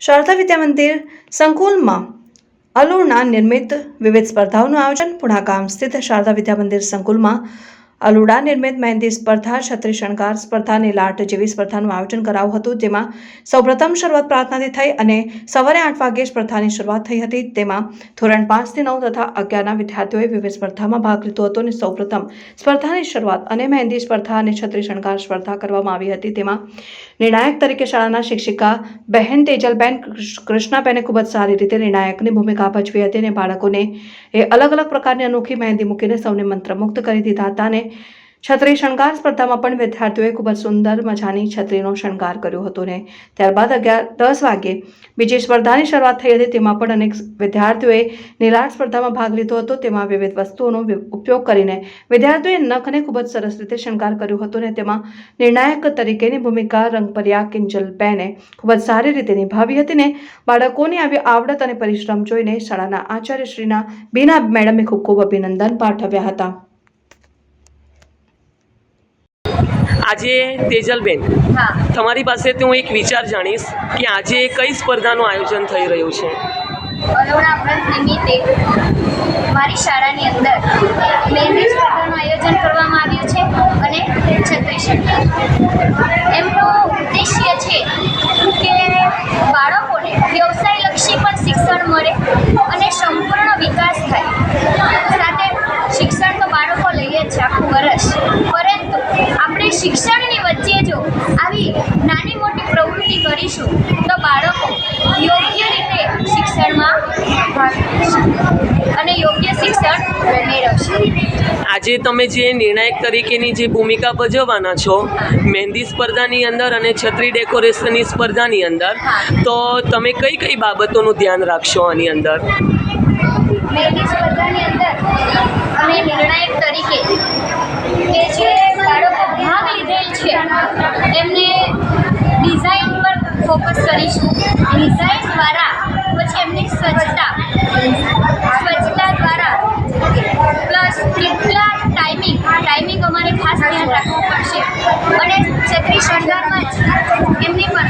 શારદા વિદ્યા મંદિર સંકુલમાં અલુણા નિર્મિત વિવિધ સ્પર્ધાઓનું આયોજન. પુણા ગામ સ્થિત શારદા વિદ્યા મંદિર સંકુલમાં અલુડા નિર્મિત મહેંદી સ્પર્ધા, છત્રી શણગાર સ્પર્ધા અને લાટ જેવી સ્પર્ધાનું આયોજન કરાયું હતું. જેમાં સૌપ્રથમ શરૂઆત પ્રાર્થનાથી થઈ અને સવારે 8 વાગ્યે સ્પર્ધાની શરૂઆત થઈ હતી. તેમાં ધોરણ 5 થી 9 તથા 11ના વિદ્યાર્થીઓએ વિવિધ સ્પર્ધામાં ભાગ લીધો હતો અને સૌપ્રથમ સ્પર્ધાની શરૂઆત અને મહેંદી સ્પર્ધા અને છત્રી શણગાર સ્પર્ધા કરવામાં આવી હતી. તેમાં નિર્ણાયક તરીકે શાળાના શિક્ષિકા બહેન તેજલબેન કૃષ્ણાબેને ખૂબ જ સારી રીતે નિર્ણાયકની ભૂમિકા ભજવી હતી અને બાળકોને અલગ અલગ પ્રકારની અનોખી મહેંદી મૂકીને સૌને મંત્રમુગ્ધ કરી દીધા હતા. અને છત્રી શણગાર સ્પર્ધામાં પણ વિદ્યાર્થીઓએ ખૂબ જ સુંદર મજાની છત્રીનો શણગાર કર્યો હતો. ને ત્યારબાદ 10 વાગ્યે બીજી સ્પર્ધાની શરૂઆત થઈ હતી. તેમાં પણ અનેક વિદ્યાર્થીઓએ નીલાટ સ્પર્ધામાં ભાગ લીધો હતો. તેમાં વિવિધ વસ્તુઓનો ઉપયોગ કરીને વિદ્યાર્થીઓએ નખને ખૂબ જ સરસ રીતે શણગાર કર્યો હતો. અને તેમાં નિર્ણાયક તરીકેની ભૂમિકા રંગપરિયા કિંજલબેને ખૂબ જ સારી રીતે નિભાવી હતી. ને બાળકોની આવી આવડત અને પરિશ્રમ જોઈને શાળાના આચાર્ય શ્રીના બીના મેડમે ખૂબ ખૂબ અભિનંદન પાઠવ્યા હતા. આજે તેજલબેન, તમારી પાસેથી હું એક વિચાર જાણીશ કે આજે કઈ સ્પર્ધાનું આયોજન થઈ રહ્યું છે? અલુણા વ્રત નિમિત્તે મારી શાળાની અંદર મહેંદી સ્પર્ધાનું આયોજન કરવામાં આવ્યું છે અને છત્રી શણગાર. એમનો ઉદ્દેશ્ય છે કે બાળકોને વ્યવસાયલક્ષી પણ શિક્ષણ મળે અને સંપૂર્ણ વિકાસ થાય. સાથે શિક્ષણ તો બાળકો લઈએ જ છે આખું વર્ષ, પરંતુ આપણે શિક્ષણની વચ્ચે જો આવી નાની મોટી પ્રવૃત્તિ કરીશું તો બાળકો યોગ્ય રીતે શિક્ષણમાં ભાગ લેશે અને યોગ્ય શિક્ષણ મેળવશે. આજે તમે જે નિર્ણાયક તરીકેની જે ભૂમિકા ભજવવાના છો મહેંદી સ્પર્ધાની અંદર અને છત્રી ડેકોરેશનની સ્પર્ધાની અંદર, તો તમે કઈ કઈ બાબતોનું ધ્યાન રાખશો આની અંદર? મહેંદી સ્પર્ધાની અંદર અમે નિર્ણાયક તરીકે કે જે બાળકો ભાગ લીધેલ છે એમને ડિઝાઇન પર ફોકસ કરીશું. ડિઝાઇન દ્વારા પછી એમની સ્વચ્છતા દ્વારા પ્લસ કેટલા ટાઈમિંગ અમારે ખાસ ધ્યાન રાખવું પડશે. અને છત્રી શણગારમાં જ એમની પર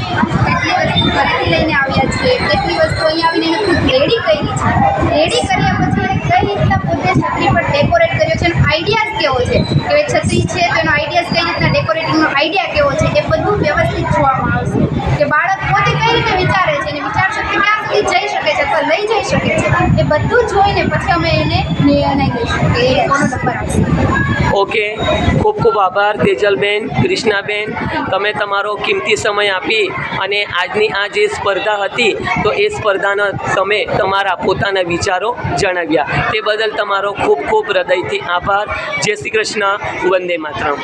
કેટલી વસ્તુ ઘરેથી લઈને આવ્યા છે, કેટલી વસ્તુ અહીંયા આવીને એને ખુદ રેડી કરી છે. રેડી કર્યા પછી એને કઈ રીતના પોતે છત્રી પર ડેકોરેટ કર્યો છે, એનો આઈડિયાઝ કેવો છે કે છત્રી છે તો એનો આઈડિયાઝ કઈ રીતના ડેકોરેટિંગનો આઈડિયા કેવો છે, એ બધું વ્યવસ્થિત જોવામાં આવશે કે બાળક પોતે કઈ રીતે વિચારે છે અને વિચાર શક્તિ ક્યાં સુધી જઈ શકે છે અથવા લઈ જઈ શકે છે. એ બધું જોઈને પછી અમે એને નિર્ણય લઈશું કે એ કોનો નંબર આવશે. ઓકે, ખૂબ ખૂબ આભાર તેજલબેન, કૃષ્ણાબેન, તમે તમારો કિંમતી સમય આપી અને આજની આ જે સ્પર્ધા હતી તો એ સ્પર્ધાના તમે તમારા પોતાના વિચારો જણાવ્યા. તે બદલ તમારો ખૂબ ખૂબ હૃદયથી આભાર. જય શ્રી કૃષ્ણ. વંદે માતરમ.